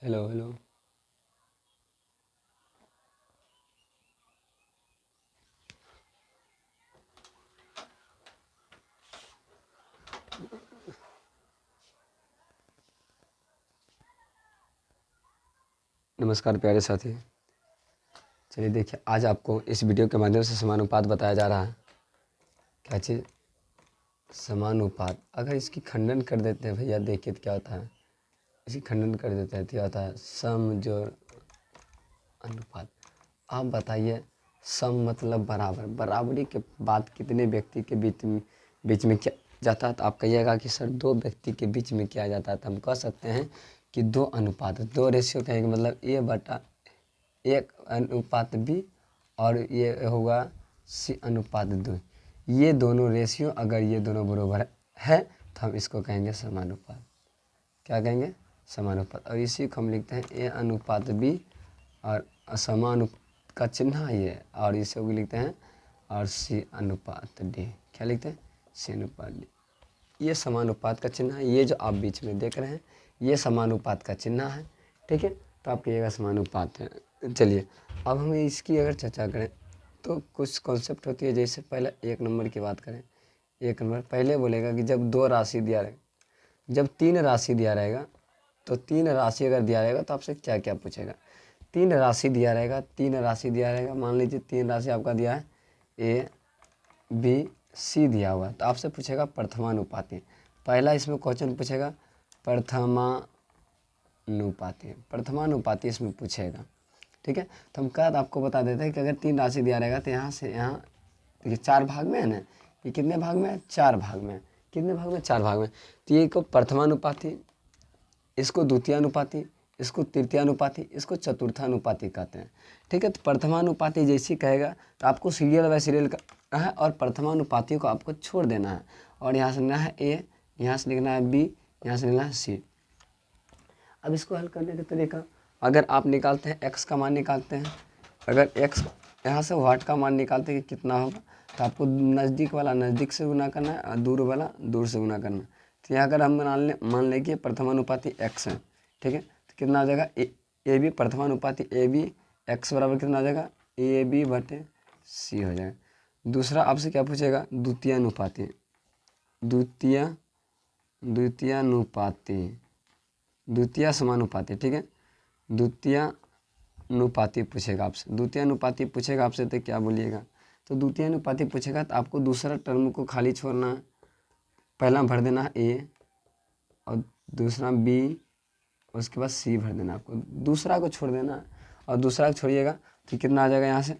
Hello hello. नमस्कार प्यारे साथी। चलिए देखिए, आज आपको इस वीडियो के माध्यम से समानुपात बताया जा रहा है। क्या चीज़? समानुपात। अगर इसकी खंडन कर देते हैं भैया, देखिए तो क्या होता है। इसकी खंडन कर देते हैं तो क्या होता है? सम जोड़ अनुपात। आप बताइए, सम मतलब बराबर। बराबरी के बाद कितने व्यक्ति के बीच में क्या जाता है? तो आप कहिएगा कि सर 2 व्यक्ति के बीच में क्या जाता है। तो हम कह सकते हैं कि 2 अनुपात, 2 रेशियो कहेंगे, मतलब A/1:B और ये होगा C/2। ये दोनों रेशियो अगर ये दोनों बराबर है तो हम इसको कहेंगे समानुपात। क्या कहेंगे? समानुपात। और इसी को हम लिखते हैं A/B और समानुपात का चिन्ह ये, और इसे भी लिखते हैं और C/D। क्या लिखते हैं? C/D। ये समानुपात का चिन्ह है। ये जो आप बीच में देख रहे हैं ये समानुपात का चिन्ह है। ठीक है, तो आप कहिएगा समानुपात है। चलिए, अब हम इसकी अगर चर्चा करें तो कुछ कॉन्सेप्ट होती है। जैसे पहले 1 नंबर की बात करें। 1 नंबर पहले बोलेगा कि जब 2 राशि दिया रहेगा, जब 3 राशि दिया रहेगा, तो 3 राशि अगर दिया रहेगा तो आपसे क्या क्या पूछेगा। 3 राशि दिया रहेगा, 3 राशि दिया रहेगा। मान लीजिए 3 राशि आपका दिया है, A, B, C दिया हुआ, तो आपसे पूछेगा प्रथमानुपाती। पहला इसमें क्वेश्चन पूछेगा प्रथमानुपाती। प्रथमानुपाती इसमें पूछेगा। ठीक है, तो हम क्या आपको बता देते हैं कि अगर 3 राशि दिया रहेगा तो यहाँ से यहाँ देखिए 4 भाग में है ना। ये कितने भाग में है? 4 भाग में। कितने भाग में? 4 भाग में। तो ये को प्रथमानुपाती, इसको द्वितीयानुपाती, इसको तृतीयानुपाती, इसको चतुर्थानुपाती कहते हैं। ठीक है, तो प्रथमानुपाती जैसी कहेगा तो आपको सीरियल बाय सीरियल करना है और प्रथमानुपातियों को आपको छोड़ देना है। और यहाँ से लिखना है A, यहाँ से लिखना है B, यहाँ से लिखना है C। अब इसको हल करने का तरीका, अगर आप निकालते हैं x का मान निकालते हैं, अगर x यहाँ से वाट का मान निकालते हैं कि कितना होगा, तो आपको नज़दीक वाला नज़दीक से गुना करना है और दूर वाला दूर से गुना करना है। तो यहाँ अगर हम मान लें कि प्रथमानुपाती x है, ठीक है, तो कितना आ जाएगा? ए बी प्रथमानुपाती ए बी x बराबर कितना आ जाएगा? AB/C हो जाएगा। दूसरा आपसे क्या पूछेगा? द्वितीयानुपाती। द्वितीय समानुपाती। ठीक है, द्वितीयानुपाती पूछेगा आपसे। द्वितीयानुपाती पूछेगा आपसे तो क्या बोलिएगा? तो द्वितीयानुपाती पूछेगा तो आपको दूसरा टर्म को खाली छोड़ना है। पहला भर देना है A और दूसरा B, उसके बाद C भर देना। आपको दूसरा को छोड़ देना है और दूसरा को छोड़िएगा तो कितना आ जाएगा? यहाँ से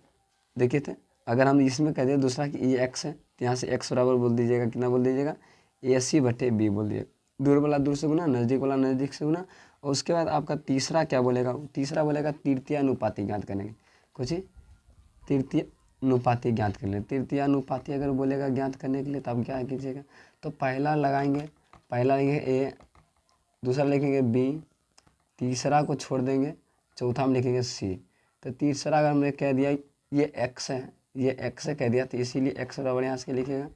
देखिए, थे अगर हम इसमें कह दें दूसरा कि ये x है तो यहाँ से x बराबर बोल दीजिएगा। कितना बोल दीजिएगा? AC/B बोल दीजिएगा। दूर वाला दूर से गुना, नज़दीक वाला नज़दीक से गुना। और उसके बाद आपका तीसरा क्या बोलेगा? तीसरा बोलेगा तृतीयानुपाती ज्ञात करने के। कुछ तृतीयानुपाती ज्ञात कर ले। तृतीयानुपाती अगर बोलेगा ज्ञात करने के लिए तो आप क्या कीजिएगा? तो पहला लगाएंगे, पहला लिखेंगे A, दूसरा लिखेंगे B, तीसरा को छोड़ देंगे, चौथा में लिखेंगे C। तो तीसरा अगर हमने कह दिया ये x है, ये x है कह दिया, तो इसीलिए x बराबर यहाँ से लिखेगा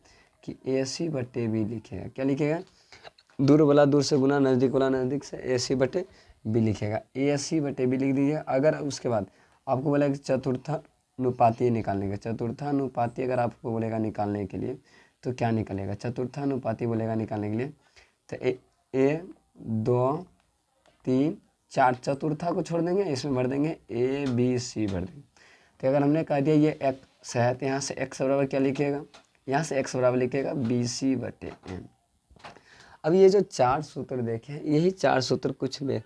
कि AC/B लिखेगा। क्या लिखेगा? दूर वाला दूर से गुना, नज़दीक वाला नज़दीक से, AC/B लिखेगा। AC/B लिख दीजिए। अगर उसके बाद आपको बोलेगा कि चतुर्थानुपाती निकालने का, चतुर्थानुपाती अगर आपको बोलेगा निकालने के लिए तो क्या निकलेगा? चतुर्थानुपाती बोलेगा निकालने के लिए तो 1 2 3 4, चतुर्था को छोड़ देंगे, इसमें भर देंगे ABC भर देंगे। तो अगर हमने कह दिया ये x है तो यहाँ से x बराबर क्या लिखिएगा? यहाँ से x बराबर लिखिएगा BC/M। अब ये जो 4 सूत्र देखें, यही 4 सूत्र कुछ में,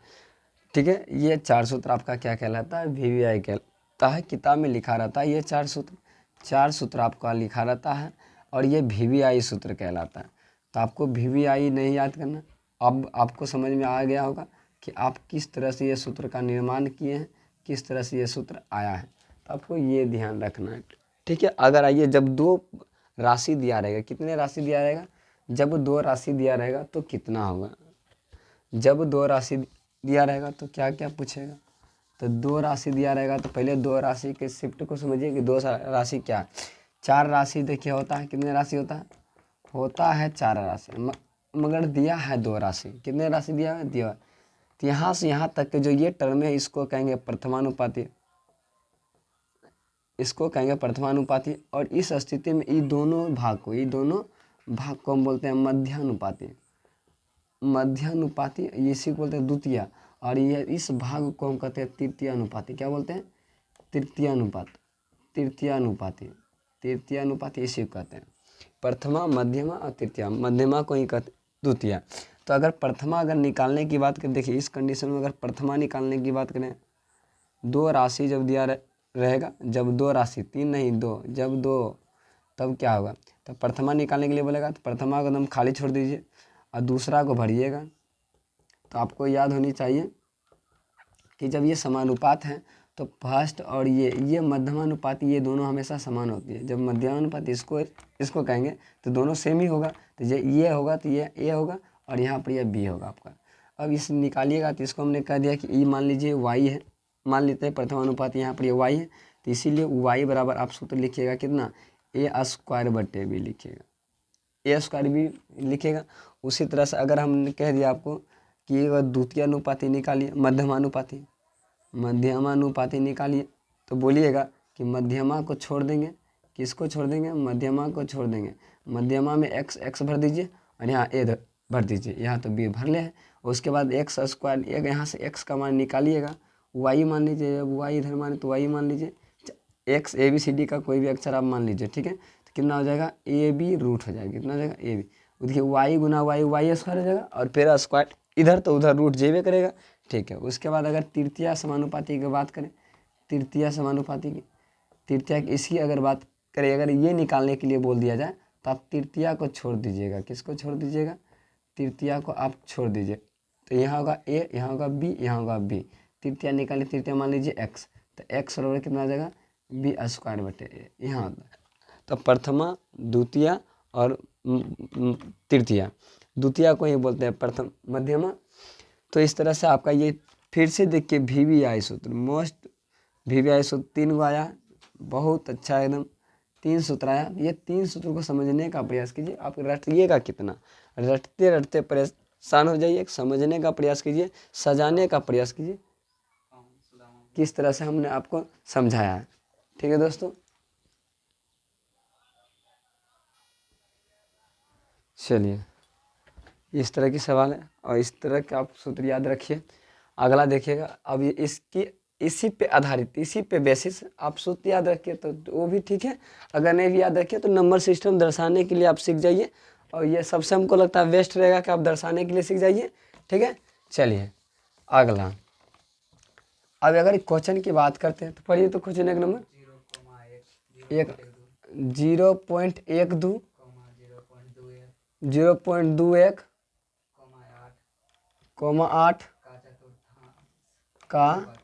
ठीक है, ये 4 सूत्र आपका क्या कहलाता है? VVI कहलाता है। किताब में लिखा रहता है ये 4 सूत्र आपका लिखा रहता है और ये VVI सूत्र कहलाता है। तो आपको VVI नहीं याद करना। अब आपको समझ में आ गया होगा कि आप किस तरह से ये सूत्र का निर्माण किए हैं, किस तरह से ये सूत्र आया है। तो आपको ये ध्यान रखना है। ठीक है, अगर आइए जब 2 राशि दिया रहेगा, कितने राशि दिया रहेगा? जब 2 राशि दिया रहेगा तो कितना होगा? जब 2 राशि दिया रहेगा तो क्या क्या पूछेगा? तो 2 राशि दिया रहेगा तो पहले 2 राशि के शिफ्ट को समझिए कि 2 राशि क्या? 4 राशि देखिए होता है, कितने राशि होता है? होता है 4 राशि, मगर दिया है 2 राशि। कितने राशि दिया है? दिया तो यहाँ से यहाँ तक के जो ये टर्म है इसको कहेंगे प्रथमानुपाती, इसको कहेंगे प्रथमानुपाती। और इस स्थिति में ये दोनों भाग को हम बोलते हैं मध्यानुपाती, मध्यानुपाती, इसी को बोलते हैं द्वितीय। और ये इस भाग को हम कहते हैं तृतीय अनुपाती। क्या बोलते हैं? तृतीय अनुपात, तृतीय अनुपाती, तृतीय अनुपाती इसी को कहते हैं। प्रथमा, मध्यमा और तृतीया, मध्यमा को ही कहते द्वितीय। तो अगर प्रथमा अगर निकालने की बात करें, देखिए इस कंडीशन में अगर प्रथमा निकालने की बात करें, दो राशि जब दिया रहेगा, जब दो राशि, तीन नहीं दो, जब दो तब क्या होगा? तो प्रथमा निकालने के लिए बोलेगा तो प्रथमा को एकदम खाली छोड़ दीजिए और दूसरा को भरिएगा। तो आपको याद होनी चाहिए कि जब ये समानुपात है तो फर्स्ट और ये मध्यमानुपाती, ये दोनों हमेशा समान होती है। जब मध्यमानुपाती इसको कहेंगे तो दोनों सेम ही होगा। तो ये होगा तो ये ए होगा और यहाँ पर ये बी होगा आपका। अब इस निकालिएगा तो इसको हमने कह दिया कि ई मान लीजिए वाई है, मान लेते हैं प्रथमानुपाती, यहाँ पर ये वाई है। तो इसीलिए वाई बराबर आप सूत्र लिखिएगा कितना? ए स्क्वायर बटे बी लिखिएगा, ए स्क्वायर बी लिखिएगा। उसी तरह से अगर हमने कह दिया आपको कि अगर द्वितीय अनुपाती निकालिए, मध्यमानुपाती, मध्यमानुपाती निकालिए, तो बोलिएगा कि मध्यमा को छोड़ देंगे, किसको छोड़ देंगे? मध्यमा को छोड़ देंगे। मध्यमा में एक्स भर दीजिए और यहाँ ए भर दीजिए, यहाँ तो बी भर ले है। उसके बाद एक्स स्क्वायर, यहाँ से एक्स का मान निकालिएगा, वाई मान लीजिए, जब वाई इधर माने तो वाई मान लीजिए, X A B C D का कोई भी अक्षर आप मान लीजिए, ठीक है। तो कितना हो जाएगा? ए बी रूट हो जाएगा, कितना हो जाएगा? A B. देखिए वाई गुना वाई, वाई स्क्वायर हो जाएगा और फिर स्क्वायर इधर तो उधर रूट जेबे करेगा, ठीक है। उसके बाद अगर तृतीय समानुपाती की बात करें, तृतीय समानुपाती की, तृतीय की इसकी अगर बात करें, अगर ये निकालने के लिए बोल दिया जाए तो आप तृतीय को छोड़ दीजिएगा। किसको छोड़ दीजिएगा? तृतीय को आप छोड़ दीजिए। तो यहाँ होगा ए, यहाँ होगा बी, यहाँ होगा बी। तृतीय निकालिए, तृतीय मान लीजिए एक्स, तो एक्स बराबर कितना आ जाएगा? बी स्क्वायर बटे ए, यहाँ होता है। तो प्रथमा, द्वितीय और तृतीय, द्वितीय को ही बोलते हैं प्रथम, मध्यमा। तो इस तरह से आपका ये फिर से देखिए VBI सूत्र, मोस्ट VBI सूत्र 3 गो आया, बहुत अच्छा एकदम 3 सूत्र आया। ये 3 सूत्र को समझने का प्रयास कीजिए, आप रटिएगा कितना, रटते रटते परेशान हो जाइए। समझने का प्रयास कीजिए, सजाने का प्रयास कीजिए, किस तरह से हमने आपको समझाया है, ठीक है दोस्तों। चलिए, इस तरह की सवाल है और इस तरह के आप सूत्र याद रखिए। अगला देखिएगा, अब ये इसकी इसी पे आधारित, इसी पे बेसिस आप सूत्र याद रखिए तो वो भी ठीक है। अगर नहीं भी याद रखिए तो नंबर सिस्टम दर्शाने के लिए आप सीख जाइए, और ये सबसे हमको लगता है बेस्ट रहेगा कि आप दर्शाने के लिए सीख जाइए, ठीक है। चलिए अगला, अब अगर क्वेश्चन की बात करते हैं तो पढ़िए तो क्वेश्चन एक नंबर 0.12 0.21 8 का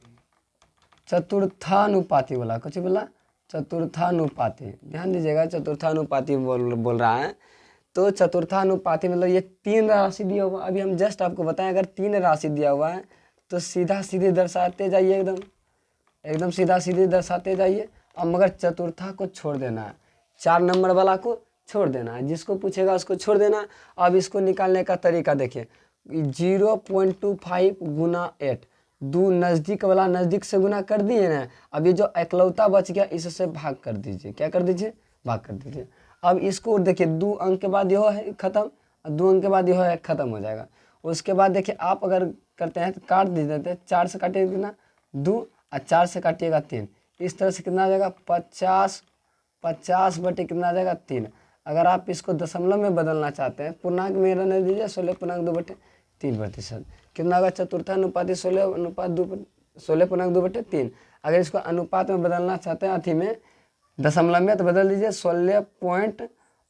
चतुर्थानुपाती बोला, कुछ बोला चतुर्थानुपाती, ध्यान दीजिएगा चतुर्थानुपाती बोल रहा है। तो चतुर्थानुपाती मतलब ये 3 राशि दिया हुआ, अभी हम जस्ट आपको बताएं, अगर 3 राशि दिया हुआ है तो सीधा सीधे दर्शाते जाइए, एकदम सीधा सीधे दर्शाते जाइए। अब मगर चतुर्था को छोड़ देना है, 4 नंबर वाला को छोड़ देना है, जिसको पूछेगा उसको छोड़ देना। अब इसको निकालने का तरीका देखिए, 0.25 गुना 8, 2 नज़दीक वाला नज़दीक से गुना कर दिए ना। अब ये जो इकलौता बच गया इससे भाग कर दीजिए, क्या कर दीजिए? भाग कर दीजिए। अब इसको देखिए 2 अंक के बाद यह है ख़त्म, 2 अंक के बाद यह है ख़त्म हो जाएगा। उसके बाद देखिए आप अगर करते हैं तो काट दीजिए, 4 से काटिएगा कितना? 2, और 4 से काटिएगा 3, इस तरह से कितना आ जाएगा? 50 बटे कितना आ जाएगा? 3। अगर आप इसको दशमलव में बदलना चाहते हैं, पूर्णांक में रहने दीजिए, 16.2/3%। कितना होगा? चतुर्थानुपाती 16.2/3। अगर इसको अनुपात में बदलना चाहते हैं अथी में, दशमलव में, तो बदल दीजिए 16 पॉइंट,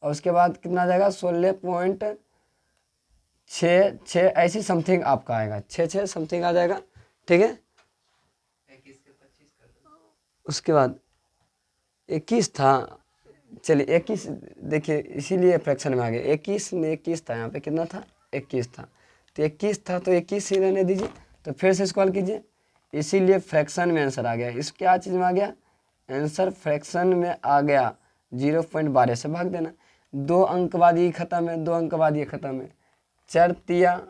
और उसके बाद कितना आ जाएगा? 16.66 ऐसी समथिंग आपका आएगा, 6 समथिंग आ जाएगा, ठीक है। उसके बाद 21 था, चलिए 21 देखिए, इसीलिए फ्रैक्शन में आ गया। 21 में 21 था, यहाँ पे कितना था? 21 था। तो 21 था तो 21 ही रहने दीजिए। तो फिर से सवाल कीजिए, इसीलिए फ्रैक्शन में आंसर आ गया। इस क्या चीज़ में आ गया? आंसर फ्रैक्शन में आ गया। 0.12 से भाग देना, 2 अंक बाद ये खत्म है, 2 अंक बाद ये खत्म है। 4 तिया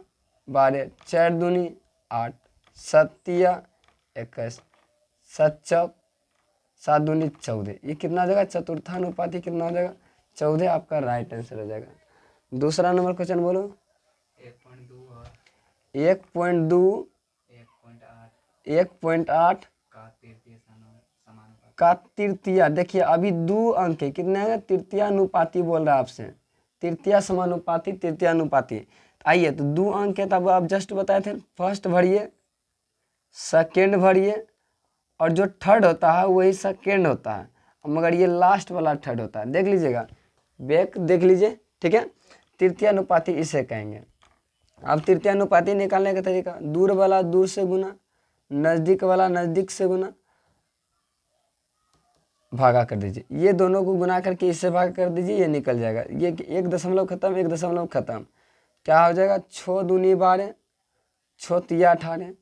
12, 4 दूनी 8, 7 तिया 21, 7 चौक 7 दूनी 14। ये कितना हो जाएगा? चतुर्थानुपाती कितना हो जाएगा? 14 आपका राइट आंसर हो जाएगा। दूसरा नंबर क्वेश्चन बोलो। 1.2 1.8 का तृतीया। देखिए अभी 2 अंक है, कितने हैं? तृतीयानुपाती बोल रहा है आपसे, तृतीया समानुपाती, तृतीयानुपाती। आइए तो 2 अंक है, तब आप जस्ट बताए थे फर्स्ट भरिए, सेकेंड भरिए, और जो थर्ड होता है वही सेकेंड होता है, मगर ये लास्ट वाला थर्ड होता है। देख लीजिएगा, बैक देख लीजिए, ठीक है। तृतीयानुपाती इसे कहेंगे। अब तृतीयानुपाती निकालने का तरीका, दूर वाला दूर से गुना, नज़दीक वाला नज़दीक से गुना, भागा कर दीजिए। ये दोनों को गुना करके इससे भाग कर दीजिए, ये निकल जाएगा। ये 1 दशमलव खत्म, 1 दशमलव खत्म, क्या हो जाएगा? 6 दूनी 12, 6 तिया 18,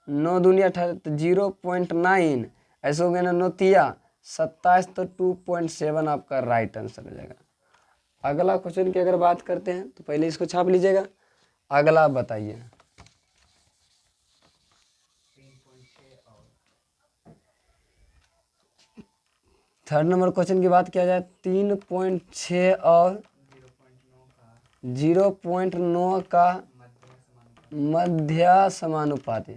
9 दूनी 18, तो 0.9, ऐसे हो गया ना। 9 तिया 27, तो 2.7 आपका राइट आंसर हो जाएगा। अगला क्वेश्चन की अगर बात करते हैं तो पहले इसको छाप लीजिएगा। अगला बताइए। थर्ड नंबर क्वेश्चन की बात किया जाए, 3.6 और 0.9 का मध्य समानुपाती।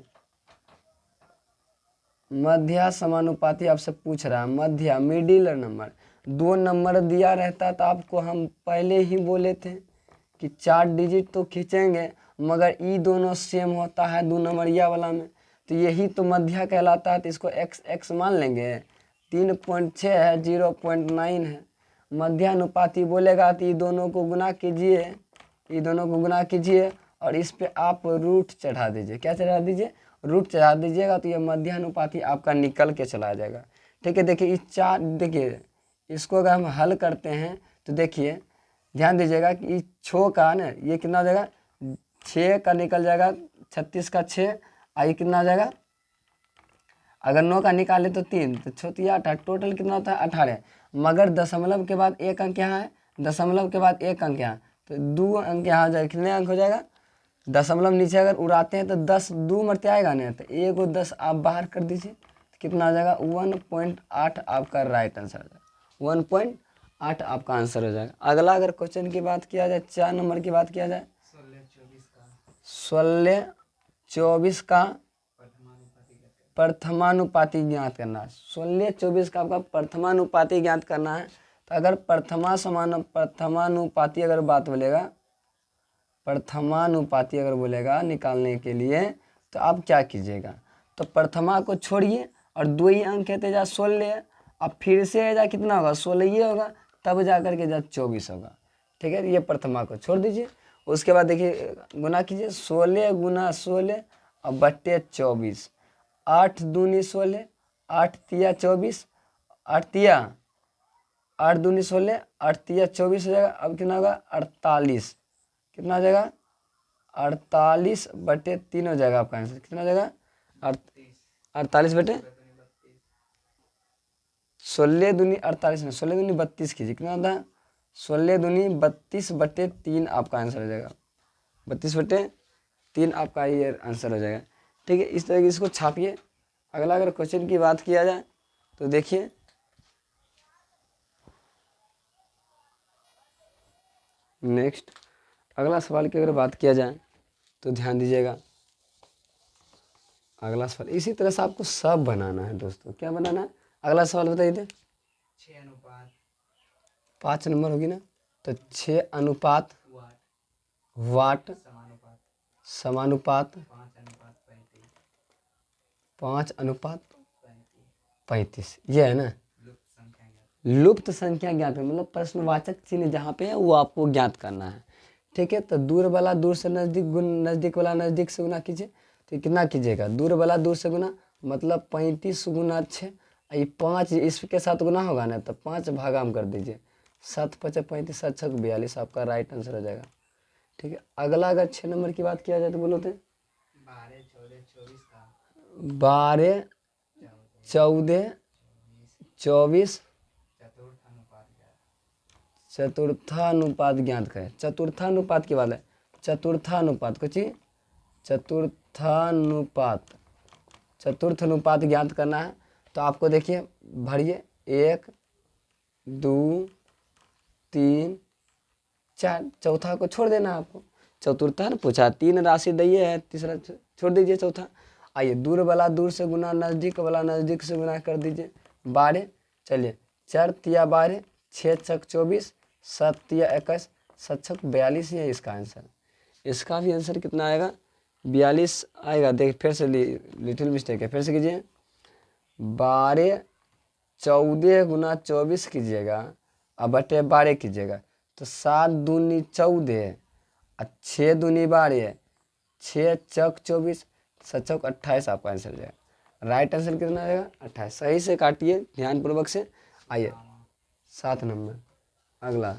मध्य समानुपाती आपसे पूछ रहा है, मध्य मिडिल नंबर। 2 नंबर दिया रहता तो आपको हम पहले ही बोले थे कि 4 डिजिट तो खींचेंगे, मगर ई दोनों सेम होता है 2 नंबरिया वाला में, तो यही तो मध्य कहलाता है। तो इसको x मान लेंगे। 3.6 है, 0.9 है, मध्यानुपाती बोलेगा तो ये दोनों को गुना कीजिए, ये दोनों को गुना कीजिए, और इस पे आप रूट चढ़ा दीजिए। क्या चढ़ा दीजिए? रूट चढ़ा दीजिएगा, तो ये मध्यानुपाती आपका निकल के चला जाएगा। ठीक है, देखिए इस 4, देखिए इसको अगर हम हल करते हैं तो देखिए ध्यान दीजिएगा कि 6 का ना, ये कितना हो जाएगा? 6 का निकल जाएगा, 36 का 6, ये कितना आ जाएगा? अगर 9 का निकाले तो 3, तो 6 तिया 18, टोटल कितना होता है? 18। मगर दशमलव के बाद 1 अंक यहाँ है, दशमलव के बाद 1 अंक यहाँ, तो 2 अंक यहाँ हो जाएगा। कितने अंक हो जाएगा? दशमलव नीचे अगर उड़ाते हैं तो 10 2 मरते आएगा ना, तो 1 और 10 आप बाहर कर दीजिए, तो कितना आ जाएगा? 1.8 आपका राइट आंसर हो जाएगा। 1.8 आपका आंसर हो जाएगा। अगला अगर क्वेश्चन की बात किया जाए, 4 नंबर की बात किया जाए, 16 24 का प्रथमानुपाती ज्ञात करना है। 16 24 का आपका प्रथमानुपाती ज्ञात करना है। तो अगर प्रथमानुपाती अगर बात बोलेगा, प्रथमानुपाती अगर बोलेगा निकालने के लिए, तो आप क्या कीजिएगा? तो प्रथमा को छोड़िए और 2 ही अंक कहते जा 16, अब फिर से जा कितना होगा? 16 ही होगा, तब जा करके जा 24 होगा। ठीक है, ये प्रथमा को छोड़ दीजिए। उसके बाद देखिए गुना कीजिए, 16 गुना 16 और बट्टे 24, 8 दूनी 16, 8 तिया 24, 8 तिया 8 दूनी 16, 8 तिया 24 हो जाएगा। अब कितना होगा? 48। कितना हो जाएगा? 48 बटे 3 हो जाएगा आपका आंसर। कितना हो जाएगा? 48 बटे 16 दूनी 48 में 16 दूनी 32 कीजिए, कितना होता है? 16 दूनी 32 बटे 3 आपका आंसर हो जाएगा। 32 बटे 3 आपका ये आंसर हो जाएगा। ठीक है, इस तरह की इसको छापिए। अगला अगर क्वेश्चन की बात किया जाए तो देखिए, नेक्स्ट अगला सवाल की अगर बात किया जाए तो ध्यान दीजिएगा। अगला सवाल इसी तरह से आपको सब बनाना है दोस्तों। क्या बनाना है? अगला सवाल बताइए थे। 6 अनुपात 5 नंबर होगी ना, तो 6 अनुपात वाट समानुपात समानुपात 5 अनुपात 5 अनुपात 35, ये है ना। लुप्त संख्या ज्ञात करना, मतलब प्रश्नवाचक चिन्ह जहाँ पे है वो आपको ज्ञात करना है। ठीक है, तो दूर वाला दूर से नज़दीक नज़दीक वाला नज़दीक से गुना कीजिए। तो कितना कीजिएगा? दूर वाला दूर से गुना, मतलब 35 गुना 6, ये 5 इसके साथ गुना होगा ना, तो 5 भागा हम कर दीजिए। 7 5 35, 7 6 42 आपका राइट आंसर हो जाएगा। ठीक है, अगला अगर 6 नंबर की बात किया जाए तो बोलो तो 12 14 24 का 12 14 24 चतुर्थानुपात ज्ञात करें। चतुर्थानुपात की बात है, चतुर्थानुपात कुछ चतुर्थानुपात, चतुर्थ अनुपात ज्ञात करना है। तो आपको देखिए भरिए 1 2 3 4, चौथा को छोड़ देना है आपको। चतुर्था ने पूछा 3 राशि दी है, तीसरा छोड़ दीजिए चौथा। आइए दूर वाला दूर से गुना, नज़दीक वाला नज़दीक से गुना कर दीजिए। 12, चलिए 4 तिया 12, 6 छक 24, 7 तिया 21, 7 छक 42 ही है इसका आंसर। इसका भी आंसर कितना आएगा? 42 आएगा। देख फिर से लिटिल मिस्टेक है, फिर से कीजिए। 12 14 गुना 24 कीजिएगा और बटे 12 कीजिएगा तो 7 दूनी 14 और 6 दूनी 12, 6 चौक 24, 7 चौक 28 आपका आंसर जाएगा। राइट आंसर कितना आएगा? 28। सही से काटिए ध्यानपूर्वक से। आइए 7 नंबर अगला।